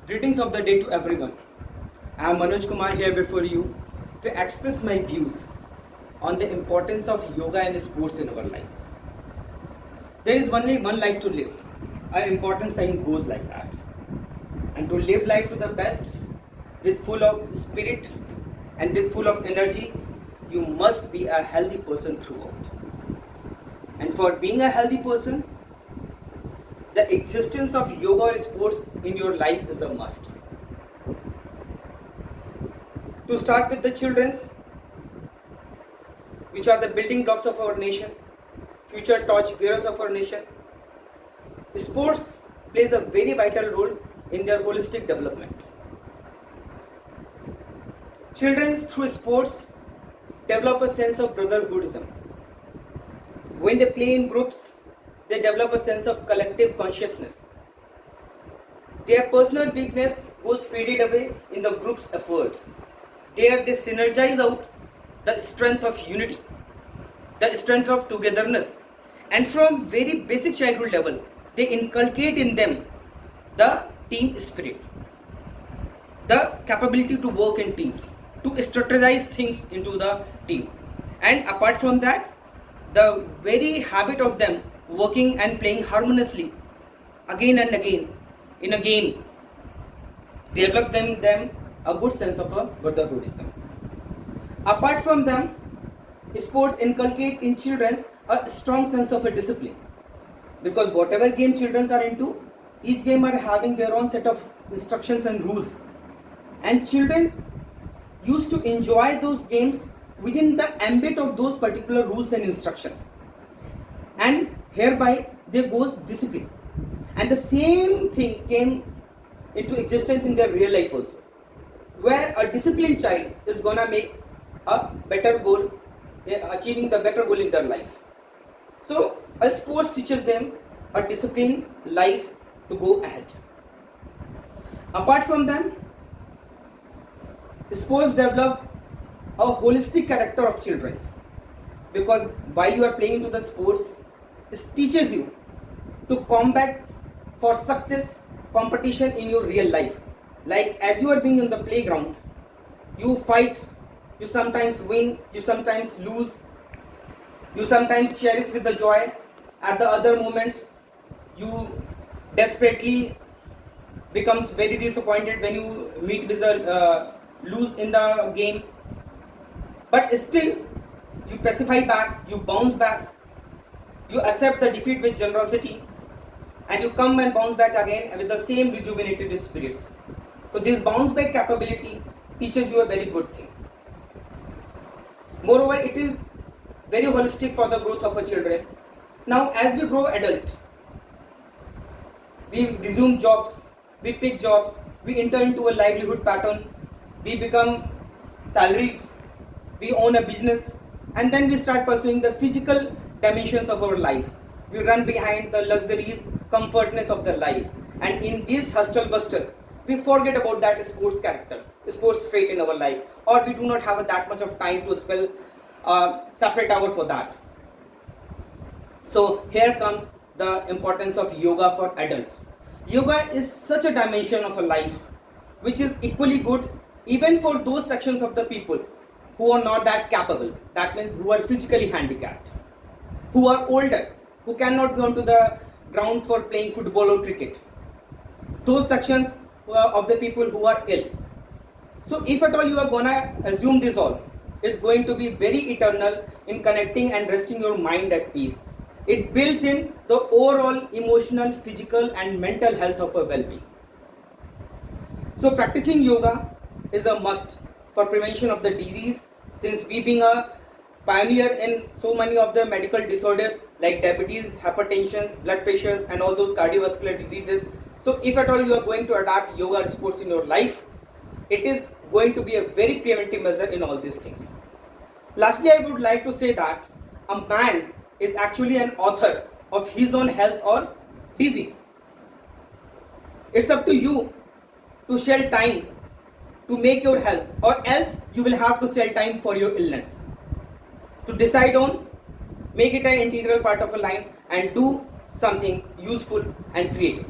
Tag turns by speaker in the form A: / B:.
A: Greetings of the day to everyone. I am Manoj Kumar here before you to express my views on the importance of yoga and sports in our life. There is only one life to live. An important saying goes like that. And to live life to the best, with full of spirit and with full of energy, you must be a healthy person throughout. And for being a healthy person, the existence of yoga or sports in your life is a must. To start with the children's, which are the building blocks of our nation, future torch bearers of our nation, sports plays a very vital role in their holistic development. Children through sports develop a sense of brotherhoodism. When they play in groups, they develop a sense of collective consciousness. Their personal weakness goes faded away in the group's effort. There they synergize out the strength of unity, the strength of togetherness, and from very basic childhood level, they inculcate in them the team spirit, the capability to work in teams, to strategize things into the team. And apart from that, the very habit of them working and playing harmoniously again and again in a game develops them a good sense of a brotherhoodism. Apart from them, sports inculcate in children a strong sense of a discipline, because whatever game children are into, each game are having their own set of instructions and rules, and children used to enjoy those games within the ambit of those particular rules and instructions, and hereby there goes discipline. And the same thing came into existence in their real life also, where a disciplined child is gonna make a better goal, achieving the better goal in their life. So a sports teaches them a disciplined life to go ahead. Apart from them, sports develop a holistic character of children, because while you are playing into the sports, it teaches you to combat for success competition in your real life. Like as you are being in the playground, you fight, you sometimes win, you sometimes lose, you sometimes cherish with the joy. At the other moments, you desperately becomes very disappointed when you meet with a lose in the game. But still, you pacify back, you bounce back, you accept the defeat with generosity, and you come and bounce back again with the same rejuvenated spirits. So this bounce back capability teaches you a very good thing. Moreover, it is very holistic for the growth of our children. Now, as we grow adult, we resume jobs, we pick jobs, we enter into a livelihood pattern, we become salaried, we own a business, and then we start pursuing the physical dimensions of our life. We run behind the luxuries, comfortness of the life, and in this hustle bustle, we forget about that sports character, sports trait in our life, or we do not have that much of time to spell separate hour for that. So here comes the importance of yoga for adults. Yoga is such a dimension of a life which is equally good even for those sections of the people who are not that capable, that means who are physically handicapped, who are older, who cannot go onto the ground for playing football or cricket, those sections of the people who are ill. So if at all you are gonna assume this all, it's going to be very eternal in connecting and resting your mind at peace. It builds in the overall emotional, physical and mental health of a well-being. So practicing yoga is a must for prevention of the disease, since we being a pioneer in so many of the medical disorders like diabetes, hypertension, blood pressures and all those cardiovascular diseases. So if at all you are going to adapt yoga or sports in your life, it is going to be a very preventive measure in all these things. Lastly, I would like to say that a man is actually an author of his own health or disease. It's up to you to shell time to make your health, or else you will have to shell time for your illness. To decide on, make it an integral part of a life and do something useful and creative.